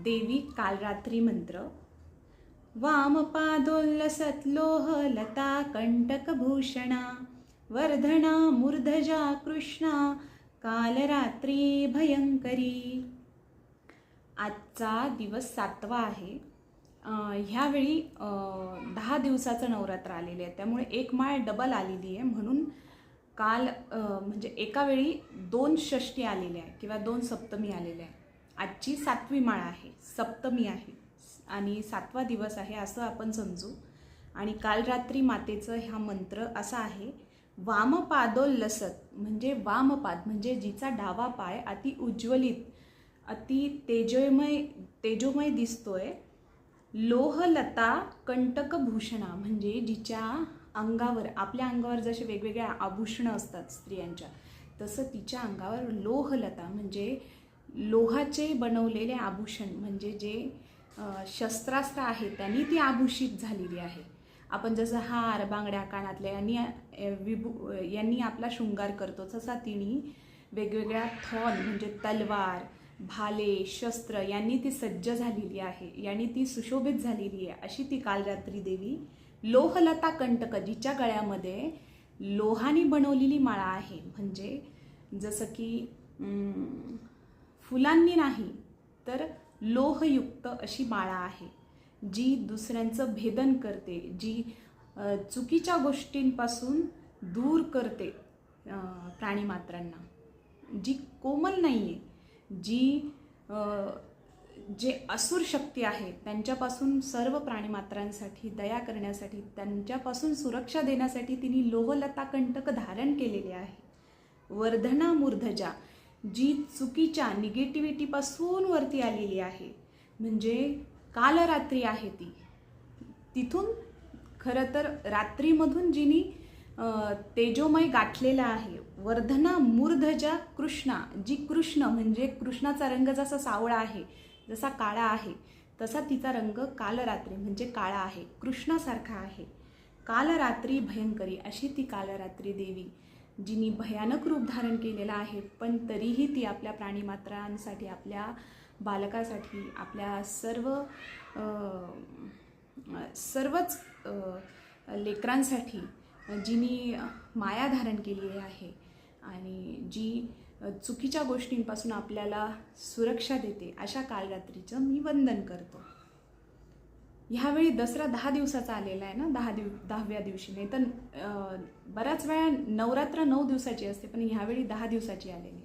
देवी कालरात्री मंत्र। वामपादोल्लसत्लोह लता कंटकभूषणा वर्धना मूर्धजा कृष्णा कालरात्री भयंकरी। आजचा दिवस 7वा आहे। ह्यावेळी 10 दिवसाचं नवरात्र आलेले आहे, त्यामुळे एक माळ डबल आलेली आहे। म्हणून काल म्हणजे एका वेळी 2 षष्टी आलेल्या आहे किंवा 2 सप्तमी आलेल्या आहे। आजची 7वी माळ आहे, सप्तमी आहे आणि 7वा दिवस आहे असं आपण समजू। आणि काल रात्री मातेचं हा मंत्र असा आहे, वामपादोल्लसत म्हणजे वामपाद म्हणजे जिचा डावा पाय अति उज्ज्वलित अति तेजोमय दिसतोय। लोहलता कंटकभूषणा म्हणजे जिच्या अंगावर, आपल्या अंगावर जसे वेगवेगळे आभूषणं असतात स्त्रियांच्या, तसं तिच्या अंगावर लोहलता म्हणजे लोहाचे बनवलेले आभूषण म्हणजे जे शस्त्रास्त्र आहे त्यांनी ती आभूषित झालेली आहे। आपण जसं हार बांगड्या कानातल्या यांनी आपला शृंगार करतो, तसा तिने वेगवेगळ्या थॉन म्हणजे तलवार भाले शस्त्र यांनी ती सज्ज झालेली आहे, यांनी ती सुशोभित झालेली आहे। अशी ती कालरात्री देवी लोहलता कंटक, जिच्या गळ्यामध्ये लोहाने बनवलेली माळा आहे, म्हणजे जसं की फुलांनी नाही तर लोहयुक्त अशी माळा आहे, जी दुसऱ्यांचं भेदन करते, जी चुकीच्या गोष्टींपासून दूर करते प्राणीमात्रांना, जी कोमल नाही आहे, जे असुर शक्ती आहे त्यांच्यापासून सर्व प्राणीमात्रांसाठी दया करण्यासाठी, त्यांच्यापासून सुरक्षा देण्यासाठी तिने लोहलता कंटक धारण केलेले आहे। वर्धना मूर्धजा जी चुकीच्या निगेटिव्हिटीपासून वरती आलेली आहे, म्हणजे कालरात्री आहे ती, तिथून खरं तर रात्रीमधून जिनी तेजोमय गाठलेला आहे। वर्धना मूर्धजा कृष्णा, जी कृष्ण म्हणजे कृष्णाचा रंग जसा सावळा आहे, जसा काळा आहे, तसा तिचा रंग कालरात्री म्हणजे काळा आहे, कृष्णासारखा आहे। कालरात्री भयंकरी अशी ती कालरात्री देवी, जिनी भयानक रूप धारण केलेला आहे, पण तरीही ती आपल्या प्राणीमात्रांसाठी, आपल्या बालकासाठी, आपल्या सर्वच लेकरांसाठी जिनी माया धारण केलेली आहे आणि जी चुकीच्या गोष्टींपासून आपल्याला सुरक्षा देते, अशा कालरात्रीचं मी वंदन करतो। ह्यावेळी दसरा 10 दिवसाचा आलेला आहे ना, 10व्या दिवशी, नाही तर बऱ्याच वेळा नवरात्र 9 दिवसाची असते, पण ह्यावेळी 10 दिवसाची आलेली आहे।